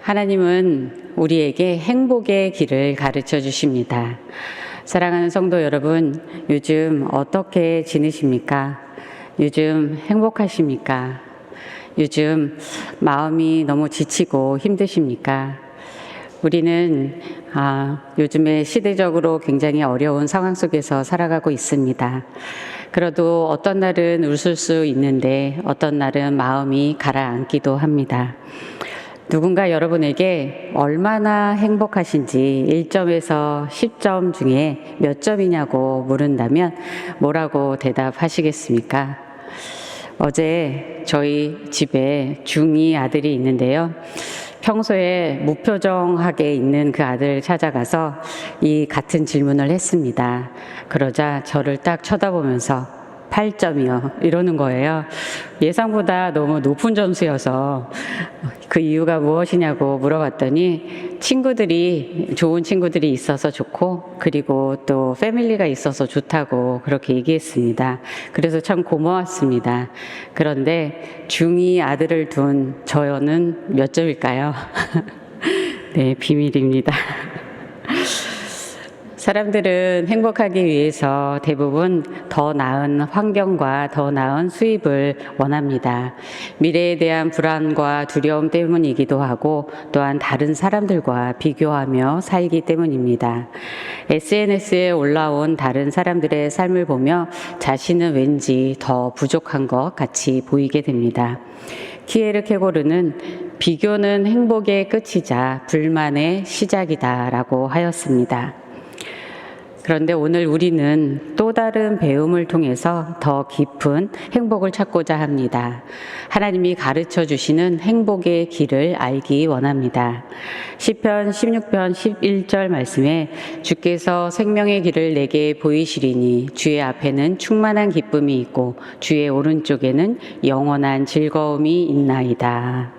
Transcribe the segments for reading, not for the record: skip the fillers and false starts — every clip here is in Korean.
하나님은 우리에게 행복의 길을 가르쳐 주십니다. 사랑하는 성도 여러분, 요즘 어떻게 지내십니까? 요즘 행복하십니까? 요즘 마음이 너무 지치고 힘드십니까? 우리는 요즘에 시대적으로 굉장히 어려운 상황 속에서 살아가고 있습니다. 그래도 어떤 날은 웃을 수 있는데 어떤 날은 마음이 가라앉기도 합니다. 누군가 여러분에게 얼마나 행복하신지 1점에서 10점 중에 몇 점이냐고 물은다면 뭐라고 대답하시겠습니까? 어제 저희 집에 중2 아들이 있는데요. 평소에 무표정하게 있는 그 아들을 찾아가서 이 같은 질문을 했습니다. 그러자 저를 딱 쳐다보면서 8점이요. 이러는 거예요. 예상보다 너무 높은 점수여서 그 이유가 무엇이냐고 물어봤더니 좋은 친구들이 있어서 좋고 그리고 또 패밀리가 있어서 좋다고 그렇게 얘기했습니다. 그래서 참 고마웠습니다. 그런데 중2 아들을 둔 저는 몇 점일까요? 네, 비밀입니다. 사람들은 행복하기 위해서 대부분 더 나은 환경과 더 나은 수입을 원합니다. 미래에 대한 불안과 두려움 때문이기도 하고 또한 다른 사람들과 비교하며 살기 때문입니다. SNS에 올라온 다른 사람들의 삶을 보며 자신은 왠지 더 부족한 것 같이 보이게 됩니다. 키에르케고르는 비교는 행복의 끝이자 불만의 시작이다라고 하였습니다. 그런데 오늘 우리는 또 다른 배움을 통해서 더 깊은 행복을 찾고자 합니다. 하나님이 가르쳐 주시는 행복의 길을 알기 원합니다. 시편 16편 11절 말씀에 주께서 생명의 길을 내게 보이시리니 주의 앞에는 충만한 기쁨이 있고 주의 오른쪽에는 영원한 즐거움이 있나이다.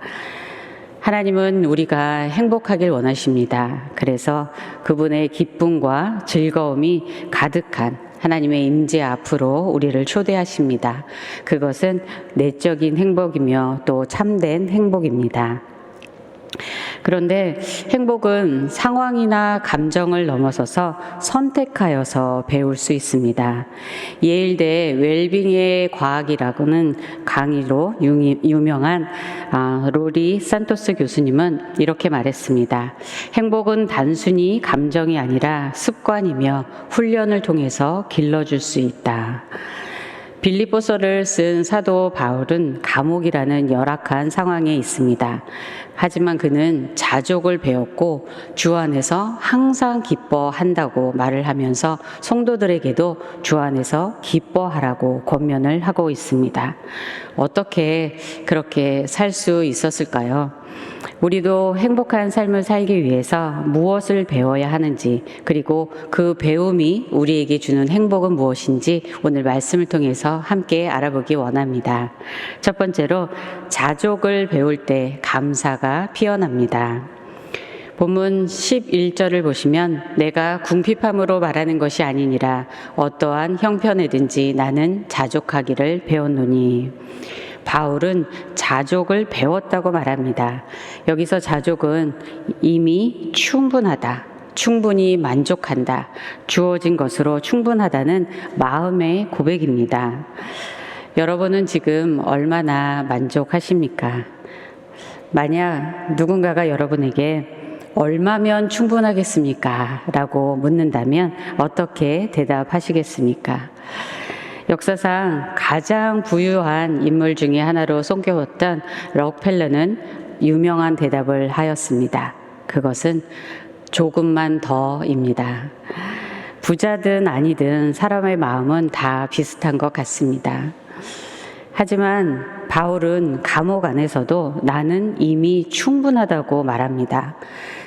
하나님은 우리가 행복하길 원하십니다. 그래서 그분의 기쁨과 즐거움이 가득한 하나님의 임재 앞으로 우리를 초대하십니다. 그것은 내적인 행복이며 또 참된 행복입니다. 그런데 행복은 상황이나 감정을 넘어서서 선택하여서 배울 수 있습니다. 예일대 웰빙의 과학이라고는 강의로 유명한 로리 산토스 교수님은 이렇게 말했습니다. 행복은 단순히 감정이 아니라 습관이며 훈련을 통해서 길러줄 수 있다. 빌립보서를 쓴 사도 바울은 감옥이라는 열악한 상황에 있습니다. 하지만 그는 자족을 배웠고 주 안에서 항상 기뻐한다고 말을 하면서 성도들에게도 주 안에서 기뻐하라고 권면을 하고 있습니다. 어떻게 그렇게 살 수 있었을까요? 우리도 행복한 삶을 살기 위해서 무엇을 배워야 하는지, 그리고 그 배움이 우리에게 주는 행복은 무엇인지 오늘 말씀을 통해서 함께 알아보기 원합니다. 첫 번째로 자족을 배울 때 감사가 피어납니다. 본문 11절을 보시면 내가 궁핍함으로 말하는 것이 아니니라 어떠한 형편에든지 나는 자족하기를 배웠노니. 바울은 자족을 배웠다고 말합니다. 여기서 자족은 이미 충분하다, 충분히 만족한다, 주어진 것으로 충분하다는 마음의 고백입니다. 여러분은 지금 얼마나 만족하십니까? 만약 누군가가 여러분에게 얼마면 충분하겠습니까? 라고 묻는다면 어떻게 대답하시겠습니까? 역사상 가장 부유한 인물 중에 하나로 손꼽았던 록펠러는 유명한 대답을 하였습니다. 그것은 조금만 더입니다. 부자든 아니든 사람의 마음은 다 비슷한 것 같습니다. 하지만 바울은 감옥 안에서도 나는 이미 충분하다고 말합니다.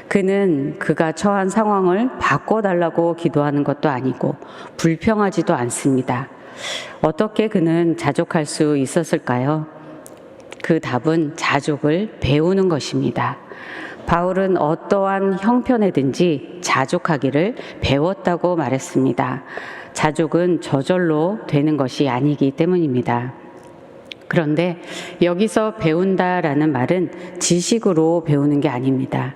그는 그가 처한 상황을 바꿔달라고 기도하는 것도 아니고 불평하지도 않습니다. 어떻게 그는 자족할 수 있었을까요? 그 답은 자족을 배우는 것입니다. 바울은 어떠한 형편에든지 자족하기를 배웠다고 말했습니다. 자족은 저절로 되는 것이 아니기 때문입니다. 그런데 여기서 배운다라는 말은 지식으로 배우는 게 아닙니다.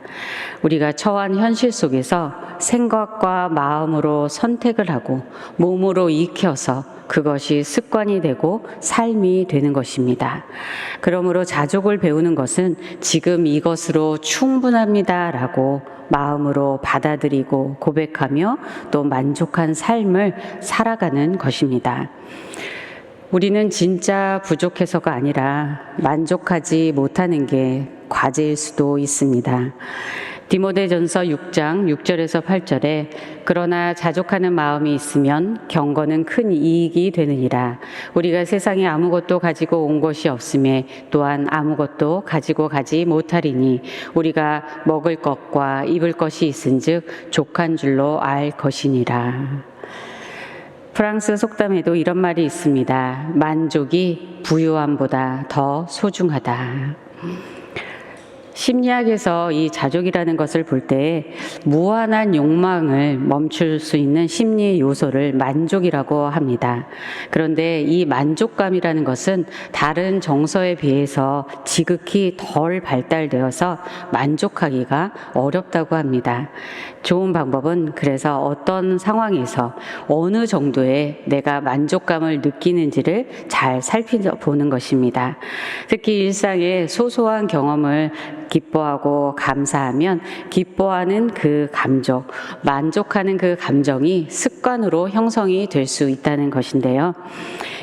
우리가 처한 현실 속에서 생각과 마음으로 선택을 하고 몸으로 익혀서 그것이 습관이 되고 삶이 되는 것입니다. 그러므로 자족을 배우는 것은 지금 이것으로 충분합니다라고 마음으로 받아들이고 고백하며 또 만족한 삶을 살아가는 것입니다. 우리는 진짜 부족해서가 아니라 만족하지 못하는 게 과제일 수도 있습니다. 디모데전서 6장 6절에서 8절에 그러나 자족하는 마음이 있으면 경건은 큰 이익이 되느니라. 우리가 세상에 아무것도 가지고 온 것이 없음에 또한 아무것도 가지고 가지 못하리니 우리가 먹을 것과 입을 것이 있은즉 족한 줄로 알 것이니라. 프랑스 속담에도 이런 말이 있습니다. 만족이 부유함보다 더 소중하다. 심리학에서 이 자족이라는 것을 볼 때 무한한 욕망을 멈출 수 있는 심리 요소를 만족이라고 합니다. 그런데 이 만족감이라는 것은 다른 정서에 비해서 지극히 덜 발달되어서 만족하기가 어렵다고 합니다. 좋은 방법은 그래서 어떤 상황에서 어느 정도의 내가 만족감을 느끼는지를 잘 살펴보는 것입니다. 특히 일상의 소소한 경험을 기뻐하고 감사하면 기뻐하는 그 감정, 만족하는 그 감정이 습관으로 형성이 될 수 있다는 것인데요.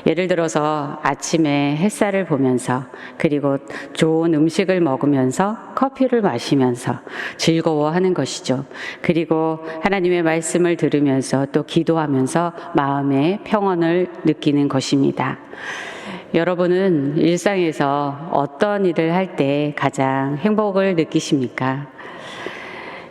예를 들어서 아침에 햇살을 보면서 그리고 좋은 음식을 먹으면서 커피를 마시면서 즐거워하는 것이죠. 그리고 하나님의 말씀을 들으면서 또 기도하면서 마음의 평온을 느끼는 것입니다. 여러분은 일상에서 어떤 일을 할 때 가장 행복을 느끼십니까?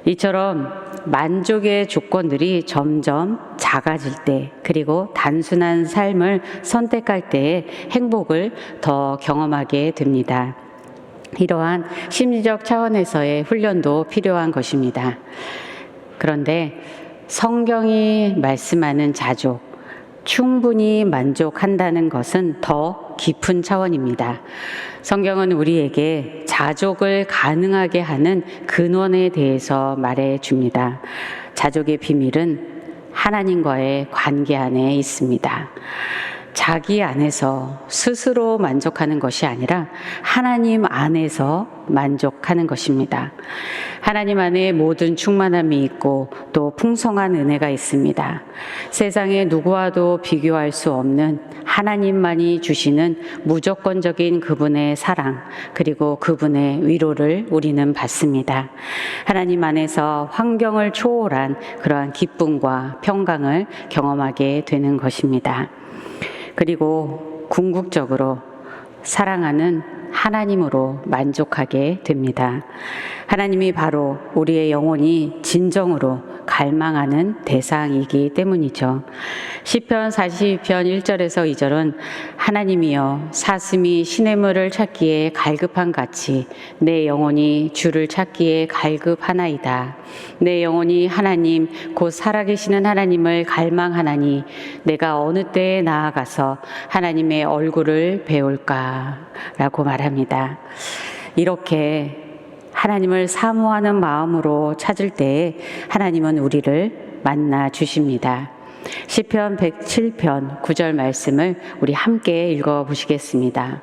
이처럼 만족의 조건들이 점점 작아질 때, 그리고 단순한 삶을 선택할 때에 행복을 더 경험하게 됩니다. 이러한 심리적 차원에서의 훈련도 필요한 것입니다. 그런데 성경이 말씀하는 자족, 충분히 만족한다는 것은 더 깊은 차원입니다. 성경은 우리에게 자족을 가능하게 하는 근원에 대해서 말해 줍니다. 자족의 비밀은 하나님과의 관계 안에 있습니다. 자기 안에서 스스로 만족하는 것이 아니라 하나님 안에서 만족하는 것입니다. 하나님 안에 모든 충만함이 있고 또 풍성한 은혜가 있습니다. 세상에 누구와도 비교할 수 없는 하나님만이 주시는 무조건적인 그분의 사랑, 그리고 그분의 위로를 우리는 받습니다. 하나님 안에서 환경을 초월한 그러한 기쁨과 평강을 경험하게 되는 것입니다. 그리고 궁극적으로 사랑하는 하나님으로 만족하게 됩니다. 하나님이 바로 우리의 영혼이 진정으로 갈망하는 대상이기 때문이죠. 시편 42편 1절에서 2절은 하나님이여 사슴이 시냇물을 찾기에 갈급한 같이 내 영혼이 주를 찾기에 갈급하나이다. 내 영혼이 하나님 곧 살아계시는 하나님을 갈망하나니 내가 어느 때에 나아가서 하나님의 얼굴을 배울까 라고 말합니다. 이렇게 하나님을 사모하는 마음으로 찾을 때에 하나님은 우리를 만나 주십니다. 시편 107편 9절 말씀을 우리 함께 읽어 보시겠습니다.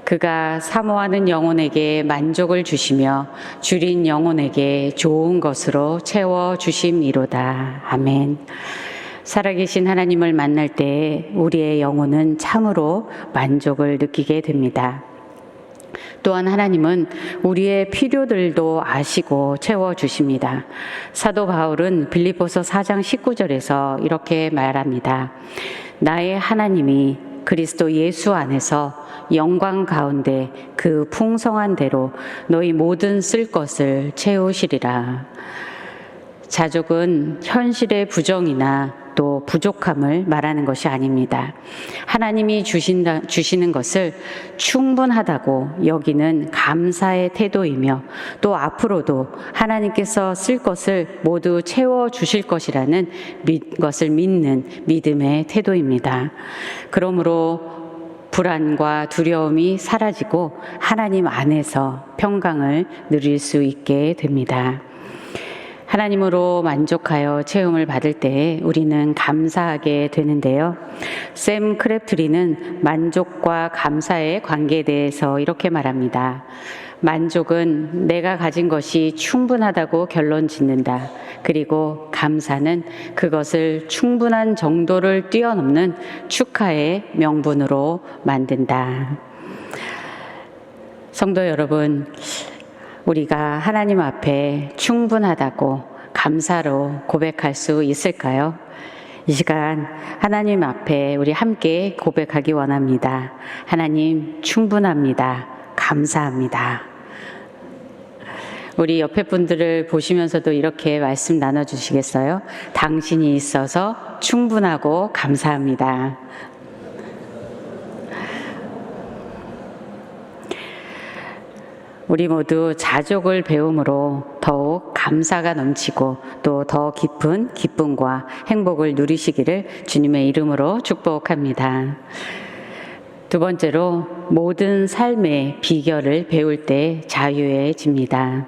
그가 사모하는 영혼에게 만족을 주시며 줄인 영혼에게 좋은 것으로 채워 주심이로다. 아멘. 살아계신 하나님을 만날 때 우리의 영혼은 참으로 만족을 느끼게 됩니다. 또한 하나님은 우리의 필요들도 아시고 채워주십니다. 사도 바울은 빌립보서 4장 19절에서 이렇게 말합니다. 나의 하나님이 그리스도 예수 안에서 영광 가운데 그 풍성한 대로 너희 모든 쓸 것을 채우시리라. 자족은 현실의 부정이나 또 부족함을 말하는 것이 아닙니다. 하나님이 주시는 것을 충분하다고 여기는 감사의 태도이며 또 앞으로도 하나님께서 쓸 것을 모두 채워주실 것이라는 것을 믿는 믿음의 태도입니다. 그러므로 불안과 두려움이 사라지고 하나님 안에서 평강을 누릴 수 있게 됩니다. 하나님으로 만족하여 채움을 받을 때 우리는 감사하게 되는데요. 샘 크랩트리는 만족과 감사의 관계에 대해서 이렇게 말합니다. 만족은 내가 가진 것이 충분하다고 결론 짓는다. 그리고 감사는 그것을 충분한 정도를 뛰어넘는 축하의 명분으로 만든다. 성도 여러분, 우리가 하나님 앞에 충분하다고 감사로 고백할 수 있을까요? 이 시간 하나님 앞에 우리 함께 고백하기 원합니다. 하나님, 충분합니다. 감사합니다. 우리 옆에 분들을 보시면서도 이렇게 말씀 나눠주시겠어요? 당신이 있어서 충분하고 감사합니다. 우리 모두 자족을 배움으로 더욱 감사가 넘치고 또 더 깊은 기쁨과 행복을 누리시기를 주님의 이름으로 축복합니다. 두 번째로, 모든 삶의 비결을 배울 때 자유해집니다.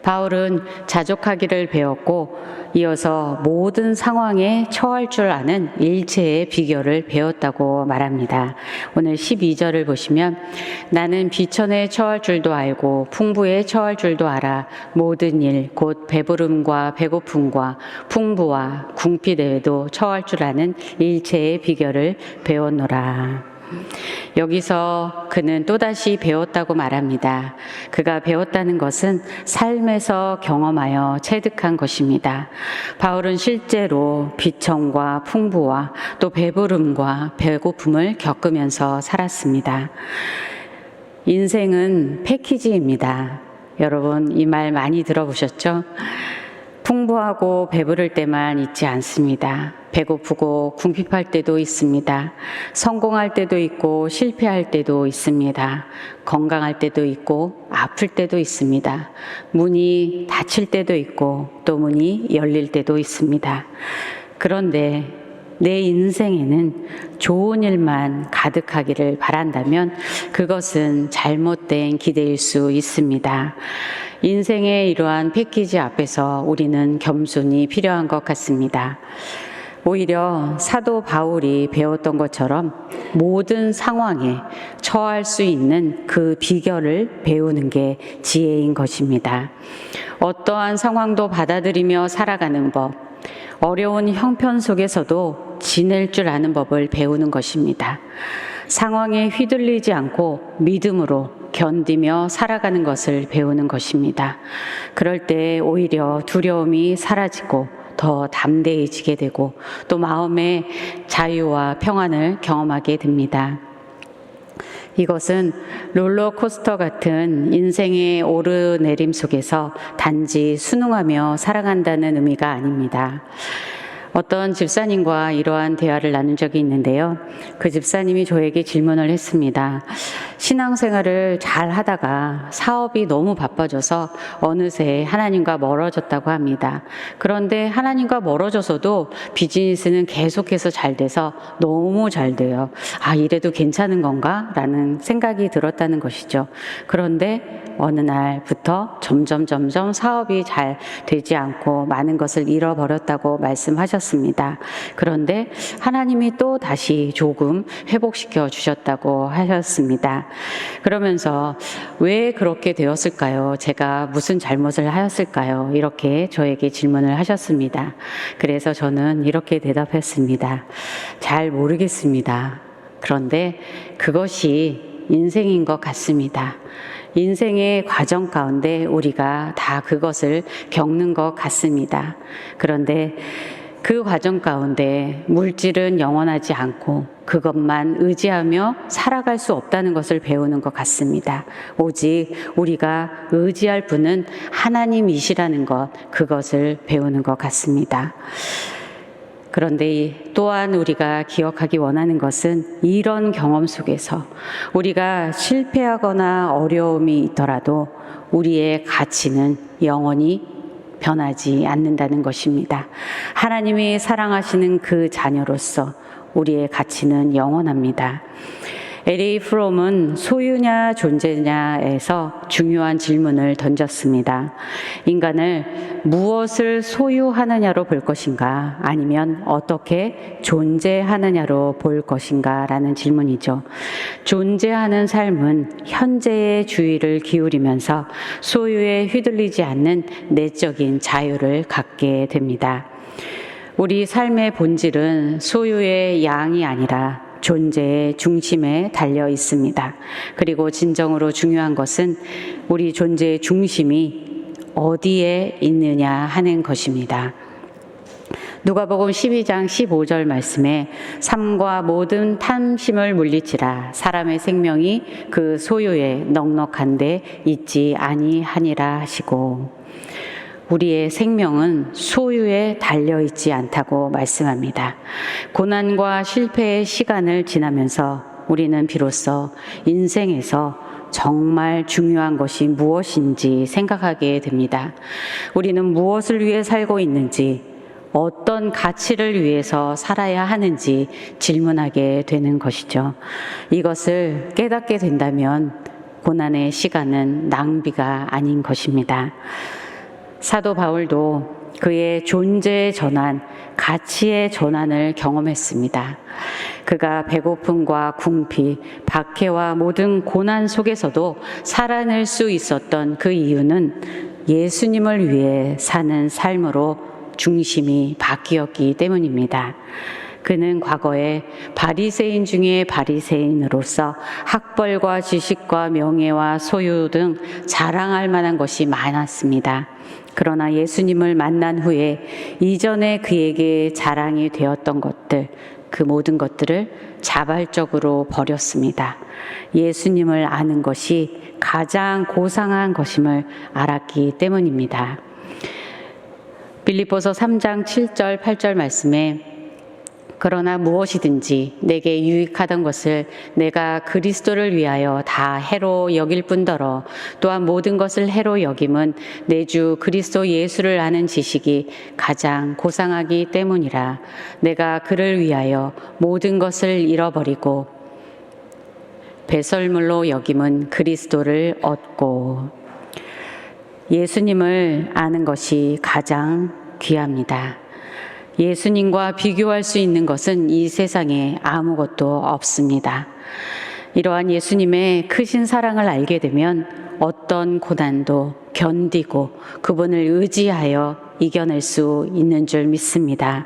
바울은 자족하기를 배웠고 이어서 모든 상황에 처할 줄 아는 일체의 비결을 배웠다고 말합니다. 오늘 12절을 보시면 나는 비천에 처할 줄도 알고 풍부에 처할 줄도 알아 모든 일 곧 배부름과 배고픔과 풍부와 궁핍에도 처할 줄 아는 일체의 비결을 배웠노라. 여기서 그는 또다시 배웠다고 말합니다. 그가 배웠다는 것은 삶에서 경험하여 체득한 것입니다. 바울은 실제로 비천과 풍부와 또 배부름과 배고픔을 겪으면서 살았습니다. 인생은 패키지입니다. 여러분, 이 말 많이 들어보셨죠? 풍부하고 배부를 때만 있지 않습니다. 배고프고 궁핍할 때도 있습니다. 성공할 때도 있고 실패할 때도 있습니다. 건강할 때도 있고 아플 때도 있습니다. 문이 닫힐 때도 있고 또 문이 열릴 때도 있습니다. 그런데 내 인생에는 좋은 일만 가득하기를 바란다면 그것은 잘못된 기대일 수 있습니다. 인생의 이러한 패키지 앞에서 우리는 겸손이 필요한 것 같습니다. 오히려 사도 바울이 배웠던 것처럼 모든 상황에 처할 수 있는 그 비결을 배우는 게 지혜인 것입니다. 어떠한 상황도 받아들이며 살아가는 법, 어려운 형편 속에서도 지낼 줄 아는 법을 배우는 것입니다. 상황에 휘둘리지 않고 믿음으로 견디며 살아가는 것을 배우는 것입니다. 그럴 때 오히려 두려움이 사라지고 더 담대해지게 되고 또 마음의 자유와 평안을 경험하게 됩니다. 이것은 롤러코스터 같은 인생의 오르내림 속에서 단지 순응하며 살아간다는 의미가 아닙니다. 어떤 집사님과 이러한 대화를 나눈 적이 있는데요. 그 집사님이 저에게 질문을 했습니다. 신앙생활을 잘 하다가 사업이 너무 바빠져서 어느새 하나님과 멀어졌다고 합니다. 그런데 하나님과 멀어져서도 비즈니스는 계속해서 잘 돼서 너무 잘 돼요. 아, 이래도 괜찮은 건가? 라는 생각이 들었다는 것이죠. 그런데 어느 날부터 점점 사업이 잘 되지 않고 많은 것을 잃어버렸다고 말씀하셨습니다. 그런데 하나님이 또 다시 조금 회복시켜 주셨다고 하셨습니다. 그러면서 왜 그렇게 되었을까요? 제가 무슨 잘못을 하였을까요? 이렇게 저에게 질문을 하셨습니다. 그래서 저는 이렇게 대답했습니다. 잘 모르겠습니다. 그런데 그것이 인생인 것 같습니다. 인생의 과정 가운데 우리가 다 그것을 겪는 것 같습니다. 그런데 그 과정 가운데 물질은 영원하지 않고 그것만 의지하며 살아갈 수 없다는 것을 배우는 것 같습니다. 오직 우리가 의지할 분은 하나님이시라는 것, 그것을 배우는 것 같습니다. 그런데 또한 우리가 기억하기 원하는 것은 이런 경험 속에서 우리가 실패하거나 어려움이 있더라도 우리의 가치는 영원히 변하지 않는다는 것입니다. 하나님이 사랑하시는 그 자녀로서 우리의 가치는 영원합니다. L.A. 프롬은 소유냐 존재냐에서 중요한 질문을 던졌습니다. 인간을 무엇을 소유하느냐로 볼 것인가, 아니면 어떻게 존재하느냐로 볼 것인가 라는 질문이죠. 존재하는 삶은 현재의 주의를 기울이면서 소유에 휘둘리지 않는 내적인 자유를 갖게 됩니다. 우리 삶의 본질은 소유의 양이 아니라 존재의 중심에 달려 있습니다. 그리고 진정으로 중요한 것은 우리 존재의 중심이 어디에 있느냐 하는 것입니다. 누가복음 12장 15절 말씀에 삶과 모든 탐심을 물리치라 사람의 생명이 그 소유에 넉넉한데 있지 아니하니라 하시고, 우리의 생명은 소유에 달려있지 않다고 말씀합니다. 고난과 실패의 시간을 지나면서 우리는 비로소 인생에서 정말 중요한 것이 무엇인지 생각하게 됩니다. 우리는 무엇을 위해 살고 있는지, 어떤 가치를 위해서 살아야 하는지 질문하게 되는 것이죠. 이것을 깨닫게 된다면 고난의 시간은 낭비가 아닌 것입니다. 사도 바울도 그의 존재의 전환, 가치의 전환을 경험했습니다. 그가 배고픔과 궁핍, 박해와 모든 고난 속에서도 살아낼 수 있었던 그 이유는 예수님을 위해 사는 삶으로 중심이 바뀌었기 때문입니다. 그는 과거에 바리새인 중에 바리새인으로서 학벌과 지식과 명예와 소유 등 자랑할 만한 것이 많았습니다. 그러나 예수님을 만난 후에 이전에 그에게 자랑이 되었던 것들, 그 모든 것들을 자발적으로 버렸습니다. 예수님을 아는 것이 가장 고상한 것임을 알았기 때문입니다. 빌립보서 3장 7절 8절 말씀에 그러나 무엇이든지 내게 유익하던 것을 내가 그리스도를 위하여 다 해로 여길 뿐더러 또한 모든 것을 해로 여김은 내 주 그리스도 예수를 아는 지식이 가장 고상하기 때문이라. 내가 그를 위하여 모든 것을 잃어버리고 배설물로 여김은 그리스도를 얻고. 예수님을 아는 것이 가장 귀합니다. 예수님과 비교할 수 있는 것은 이 세상에 아무것도 없습니다. 이러한 예수님의 크신 사랑을 알게 되면 어떤 고난도 견디고 그분을 의지하여 이겨낼 수 있는 줄 믿습니다.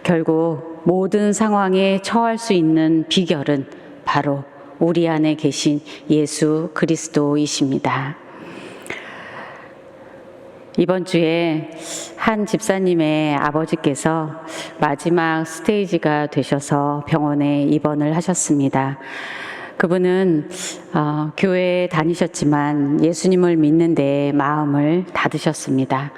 결국 모든 상황에 처할 수 있는 비결은 바로 우리 안에 계신 예수 그리스도이십니다. 이번 주에 한 집사님의 아버지께서 마지막 스테이지가 되셔서 병원에 입원을 하셨습니다. 그분은 교회에 다니셨지만 예수님을 믿는 데 마음을 닫으셨습니다.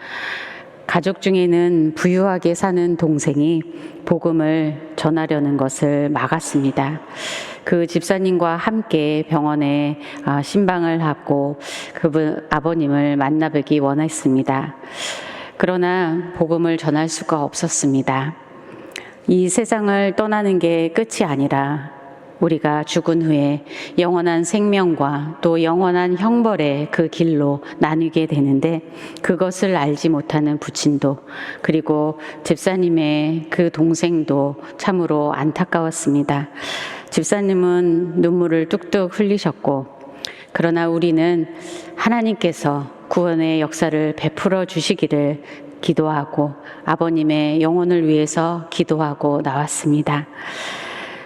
가족 중에는 부유하게 사는 동생이 복음을 전하려는 것을 막았습니다. 그 집사님과 함께 병원에 신방을 하고 그분 아버님을 만나뵙기 원했습니다. 그러나 복음을 전할 수가 없었습니다. 이 세상을 떠나는 게 끝이 아니라 우리가 죽은 후에 영원한 생명과 또 영원한 형벌의 그 길로 나뉘게 되는데, 그것을 알지 못하는 부친도 그리고 집사님의 그 동생도 참으로 안타까웠습니다. 집사님은 눈물을 뚝뚝 흘리셨고, 그러나 우리는 하나님께서 구원의 역사를 베풀어 주시기를 기도하고 아버님의 영혼을 위해서 기도하고 나왔습니다.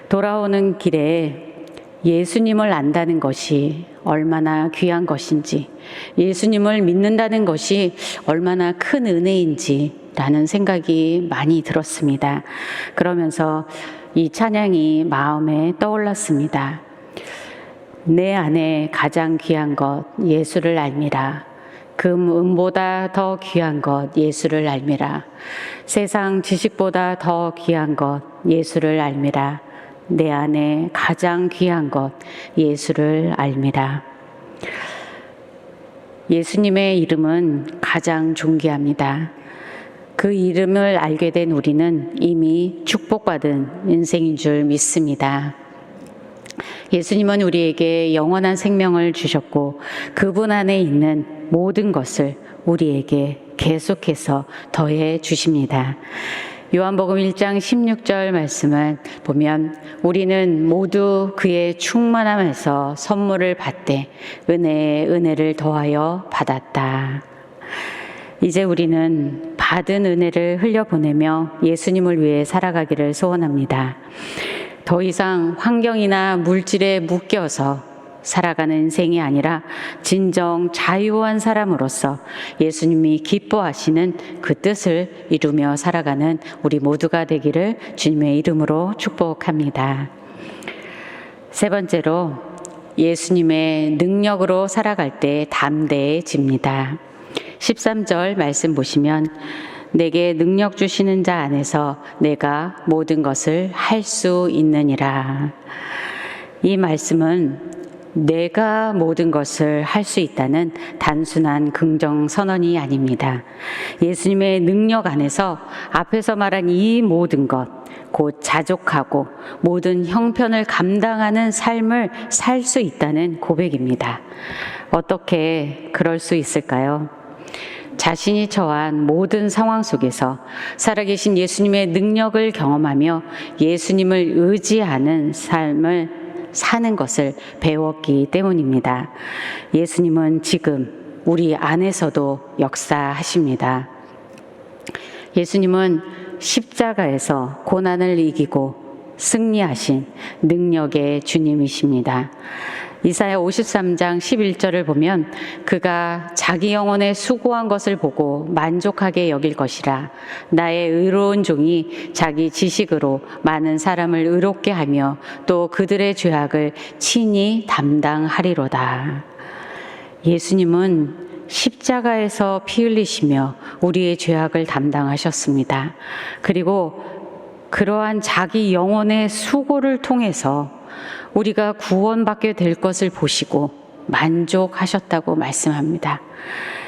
돌아오는 길에 예수님을 안다는 것이 얼마나 귀한 것인지, 예수님을 믿는다는 것이 얼마나 큰 은혜인지 라는 생각이 많이 들었습니다. 그러면서 이 찬양이 마음에 떠올랐습니다. 내 안에 가장 귀한 것 예수를 알미라. 금, 은보다 더 귀한 것 예수를 알미라. 세상 지식보다 더 귀한 것 예수를 알미라. 내 안에 가장 귀한 것 예수를 알미라. 예수님의 이름은 가장 존귀합니다. 그 이름을 알게 된 우리는 이미 축복받은 인생인 줄 믿습니다. 예수님은 우리에게 영원한 생명을 주셨고 그분 안에 있는 모든 것을 우리에게 계속해서 더해 주십니다. 요한복음 1장 16절 말씀을 보면 우리는 모두 그의 충만함에서 선물을 받되 은혜에 은혜를 더하여 받았다. 이제 우리는 받은 은혜를 흘려보내며 예수님을 위해 살아가기를 소원합니다. 더 이상 환경이나 물질에 묶여서 살아가는 인생이 아니라 진정 자유한 사람으로서 예수님이 기뻐하시는 그 뜻을 이루며 살아가는 우리 모두가 되기를 주님의 이름으로 축복합니다. 세 번째로 예수님의 능력으로 살아갈 때 담대해집니다. 13절 말씀 보시면 내게 능력 주시는 자 안에서 내가 모든 것을 할 수 있느니라. 이 말씀은 내가 모든 것을 할 수 있다는 단순한 긍정 선언이 아닙니다. 예수님의 능력 안에서 앞에서 말한 이 모든 것, 곧 자족하고 모든 형편을 감당하는 삶을 살 수 있다는 고백입니다. 어떻게 그럴 수 있을까요? 자신이 처한 모든 상황 속에서 살아계신 예수님의 능력을 경험하며 예수님을 의지하는 삶을 사는 것을 배웠기 때문입니다. 예수님은 지금 우리 안에서도 역사하십니다. 예수님은 십자가에서 고난을 이기고 승리하신 능력의 주님이십니다. 이사야 53장 11절을 보면 그가 자기 영혼에 수고한 것을 보고 만족하게 여길 것이라. 나의 의로운 종이 자기 지식으로 많은 사람을 의롭게 하며 또 그들의 죄악을 친히 담당하리로다. 예수님은 십자가에서 피 흘리시며 우리의 죄악을 담당하셨습니다. 그리고 그러한 자기 영혼의 수고를 통해서 우리가 구원받게 될 것을 보시고 만족하셨다고 말씀합니다.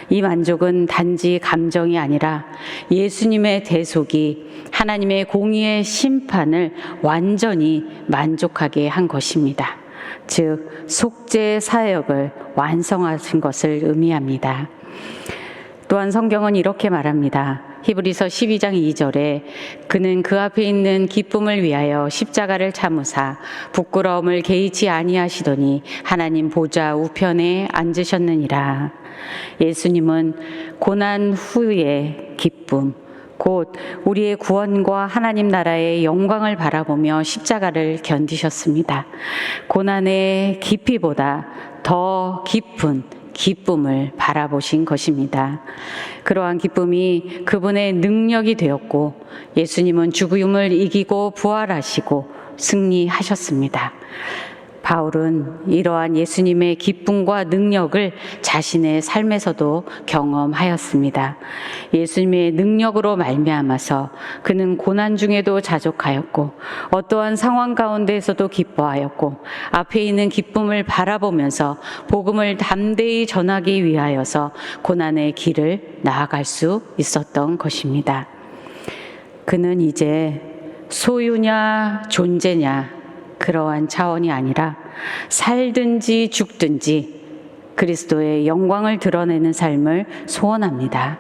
이 만족은 단지 감정이 아니라 예수님의 대속이 하나님의 공의의 심판을 완전히 만족하게 한 것입니다. 즉 속죄 사역을 완성하신 것을 의미합니다. 또한 성경은 이렇게 말합니다. 히브리서 12장 2절에 그는 그 앞에 있는 기쁨을 위하여 십자가를 참으사 부끄러움을 개의치 아니하시더니 하나님 보좌 우편에 앉으셨느니라. 예수님은 고난 후의 기쁨, 곧 우리의 구원과 하나님 나라의 영광을 바라보며 십자가를 견디셨습니다. 고난의 깊이보다 더 깊은 기쁨을 바라보신 것입니다. 그러한 기쁨이 그분의 능력이 되었고 예수님은 죽음을 이기고 부활하시고 승리하셨습니다. 바울은 이러한 예수님의 기쁨과 능력을 자신의 삶에서도 경험하였습니다. 예수님의 능력으로 말미암아서 그는 고난 중에도 자족하였고 어떠한 상황 가운데에서도 기뻐하였고 앞에 있는 기쁨을 바라보면서 복음을 담대히 전하기 위하여서 고난의 길을 나아갈 수 있었던 것입니다. 그는 이제 소유냐 존재냐 그러한 차원이 아니라 살든지 죽든지 그리스도의 영광을 드러내는 삶을 소원합니다.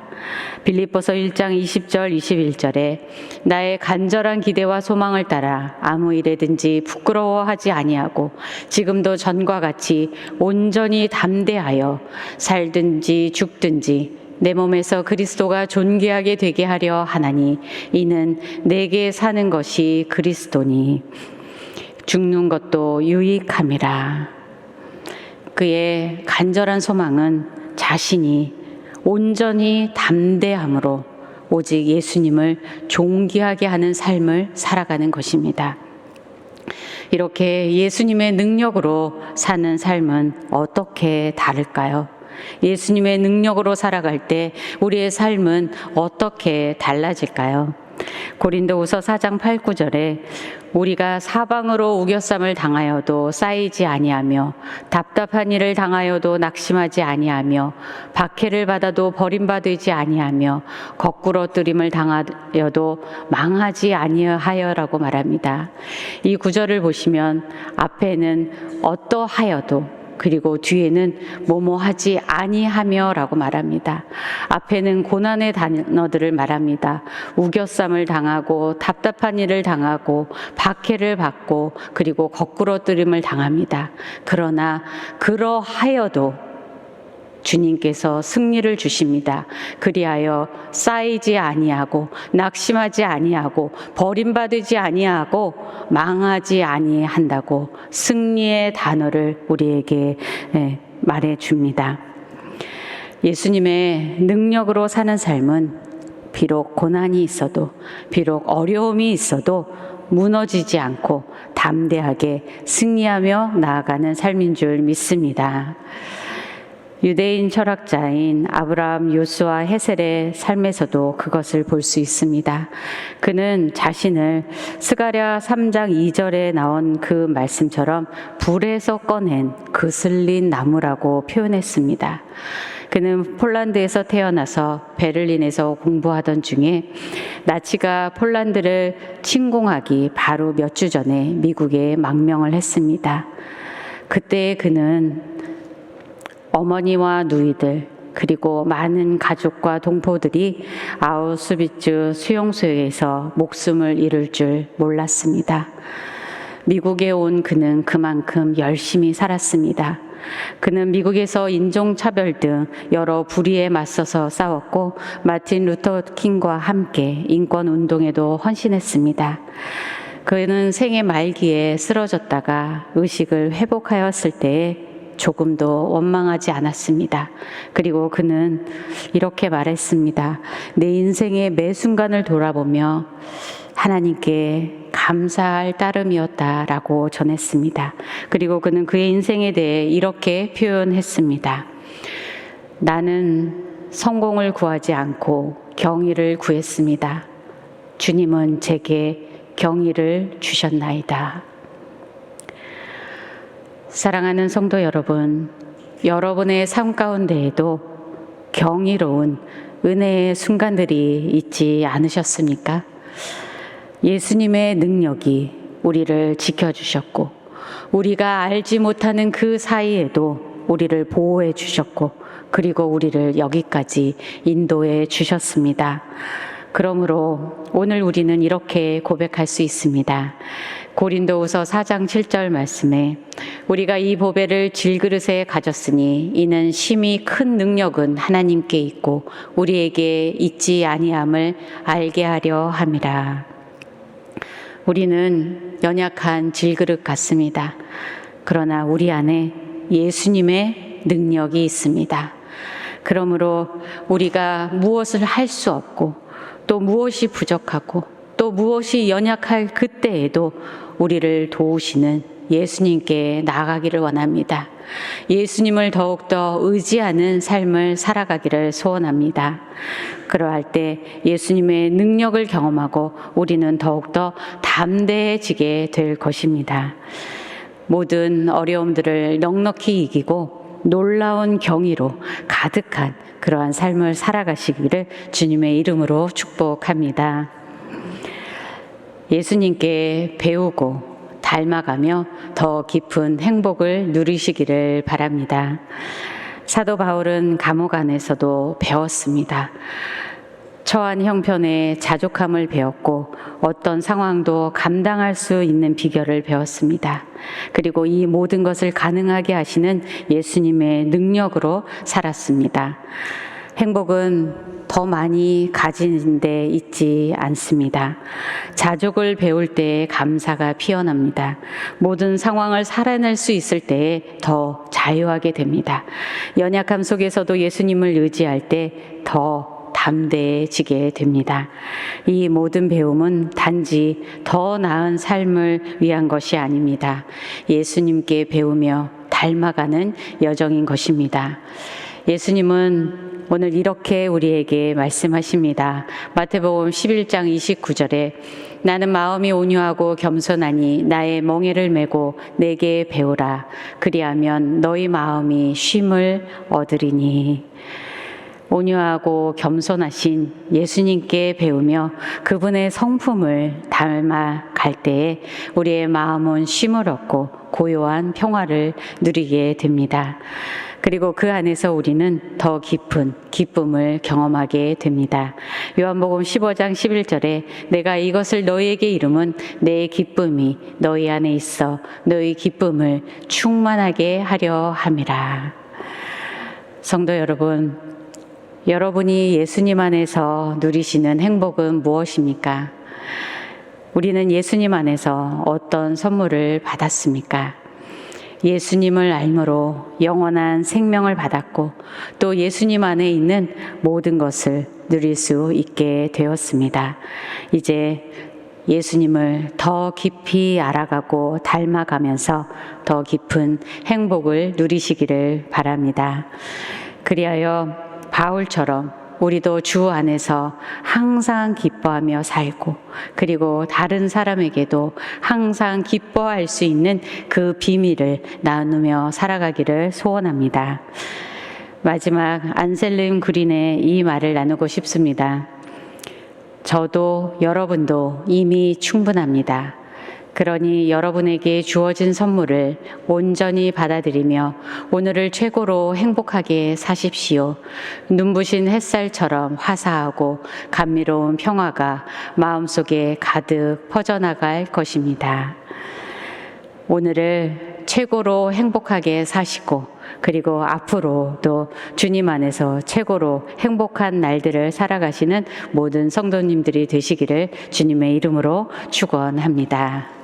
빌립보서 1장 20절 21절에 나의 간절한 기대와 소망을 따라 아무 일에든지 부끄러워하지 아니하고 지금도 전과 같이 온전히 담대하여 살든지 죽든지 내 몸에서 그리스도가 존귀하게 되게 하려 하나니 이는 내게 사는 것이 그리스도니 죽는 것도 유익함이라. 그의 간절한 소망은 자신이 온전히 담대함으로 오직 예수님을 존귀하게 하는 삶을 살아가는 것입니다. 이렇게 예수님의 능력으로 사는 삶은 어떻게 다를까요? 예수님의 능력으로 살아갈 때 우리의 삶은 어떻게 달라질까요? 고린도후서 4장 8, 9절에 우리가 사방으로 우겨쌈을 당하여도 쌓이지 아니하며 답답한 일을 당하여도 낙심하지 아니하며 박해를 받아도 버림받지 아니하며 거꾸러뜨림을 당하여도 망하지 아니하여라고 말합니다. 이 구절을 보시면 앞에는 어떠하여도 그리고 뒤에는 뭐뭐하지 아니하며라고 말합니다. 앞에는 고난의 단어들을 말합니다. 우겨쌈을 당하고 답답한 일을 당하고 박해를 받고 그리고 거꾸러뜨림을 당합니다. 그러나 그러하여도 주님께서 승리를 주십니다. 그리하여 쌓이지 아니하고 낙심하지 아니하고 버림받지 아니하고 망하지 아니한다고 승리의 단어를 우리에게 말해줍니다. 예수님의 능력으로 사는 삶은 비록 고난이 있어도 비록 어려움이 있어도 무너지지 않고 담대하게 승리하며 나아가는 삶인 줄 믿습니다. 유대인 철학자인 아브라함 요스와 헤셀의 삶에서도 그것을 볼 수 있습니다. 그는 자신을 스가랴 3장 2절에 나온 그 말씀처럼 불에서 꺼낸 그슬린 나무라고 표현했습니다. 그는 폴란드에서 태어나서 베를린에서 공부하던 중에 나치가 폴란드를 침공하기 바로 몇 주 전에 미국에 망명을 했습니다. 그때 그는 어머니와 누이들 그리고 많은 가족과 동포들이 아우슈비츠 수용소에서 목숨을 잃을 줄 몰랐습니다. 미국에 온 그는 그만큼 열심히 살았습니다. 그는 미국에서 인종차별 등 여러 불의에 맞서서 싸웠고 마틴 루터 킹과 함께 인권운동에도 헌신했습니다. 그는 생애 말기에 쓰러졌다가 의식을 회복하였을 때에 조금도 원망하지 않았습니다. 그리고 그는 이렇게 말했습니다. 내 인생의 매 순간을 돌아보며 하나님께 감사할 따름이었다라고 전했습니다. 그리고 그는 그의 인생에 대해 이렇게 표현했습니다. 나는 성공을 구하지 않고 경의를 구했습니다. 주님은 제게 경의를 주셨나이다. 사랑하는 성도 여러분, 여러분의 삶 가운데에도 경이로운 은혜의 순간들이 있지 않으셨습니까? 예수님의 능력이 우리를 지켜주셨고 우리가 알지 못하는 그 사이에도 우리를 보호해 주셨고 그리고 우리를 여기까지 인도해 주셨습니다. 그러므로 오늘 우리는 이렇게 고백할 수 있습니다. 고린도후서 4장 7절 말씀에 우리가 이 보배를 질그릇에 가졌으니 이는 심히 큰 능력은 하나님께 있고 우리에게 있지 아니함을 알게 하려 함이라. 우리는 연약한 질그릇 같습니다. 그러나 우리 안에 예수님의 능력이 있습니다. 그러므로 우리가 무엇을 할 수 없고 또 무엇이 부족하고 또 무엇이 연약할 그때에도 우리를 도우시는 예수님께 나아가기를 원합니다. 예수님을 더욱더 의지하는 삶을 살아가기를 소원합니다. 그러할 때 예수님의 능력을 경험하고 우리는 더욱더 담대해지게 될 것입니다. 모든 어려움들을 넉넉히 이기고 놀라운 경의로 가득한 그러한 삶을 살아가시기를 주님의 이름으로 축복합니다. 예수님께 배우고 닮아가며 더 깊은 행복을 누리시기를 바랍니다. 사도 바울은 감옥 안에서도 배웠습니다. 처한 형편의 자족함을 배웠고 어떤 상황도 감당할 수 있는 비결을 배웠습니다. 그리고 이 모든 것을 가능하게 하시는 예수님의 능력으로 살았습니다. 행복은 더 많이 가진 데 있지 않습니다. 자족을 배울 때에 감사가 피어납니다. 모든 상황을 살아낼 수 있을 때에 더 자유하게 됩니다. 연약함 속에서도 예수님을 의지할 때 더 담대해지게 됩니다. 이 모든 배움은 단지 더 나은 삶을 위한 것이 아닙니다. 예수님께 배우며 닮아가는 여정인 것입니다. 예수님은 오늘 이렇게 우리에게 말씀하십니다. 마태복음 11장 29절에 나는 마음이 온유하고 겸손하니 나의 멍에를 메고 내게 배우라. 그리하면 너희 마음이 쉼을 얻으리니. 온유하고 겸손하신 예수님께 배우며 그분의 성품을 닮아갈 때에 우리의 마음은 쉼을 얻고 고요한 평화를 누리게 됩니다. 그리고 그 안에서 우리는 더 깊은 기쁨을 경험하게 됩니다. 요한복음 15장 11절에 내가 이것을 너희에게 이름은 내 기쁨이 너희 안에 있어 너희 기쁨을 충만하게 하려 함이라. 성도 여러분, 여러분이 예수님 안에서 누리시는 행복은 무엇입니까? 우리는 예수님 안에서 어떤 선물을 받았습니까? 예수님을 알므로 영원한 생명을 받았고 또 예수님 안에 있는 모든 것을 누릴 수 있게 되었습니다. 이제 예수님을 더 깊이 알아가고 닮아가면서 더 깊은 행복을 누리시기를 바랍니다. 그리하여 바울처럼 우리도 주 안에서 항상 기뻐하며 살고 그리고 다른 사람에게도 항상 기뻐할 수 있는 그 비밀을 나누며 살아가기를 소원합니다. 마지막 안셀름 그린의 이 말을 나누고 싶습니다. 저도 여러분도 이미 충분합니다. 그러니 여러분에게 주어진 선물을 온전히 받아들이며 오늘을 최고로 행복하게 사십시오. 눈부신 햇살처럼 화사하고 감미로운 평화가 마음속에 가득 퍼져나갈 것입니다. 오늘을 최고로 행복하게 사시고 그리고 앞으로도 주님 안에서 최고로 행복한 날들을 살아가시는 모든 성도님들이 되시기를 주님의 이름으로 축원합니다.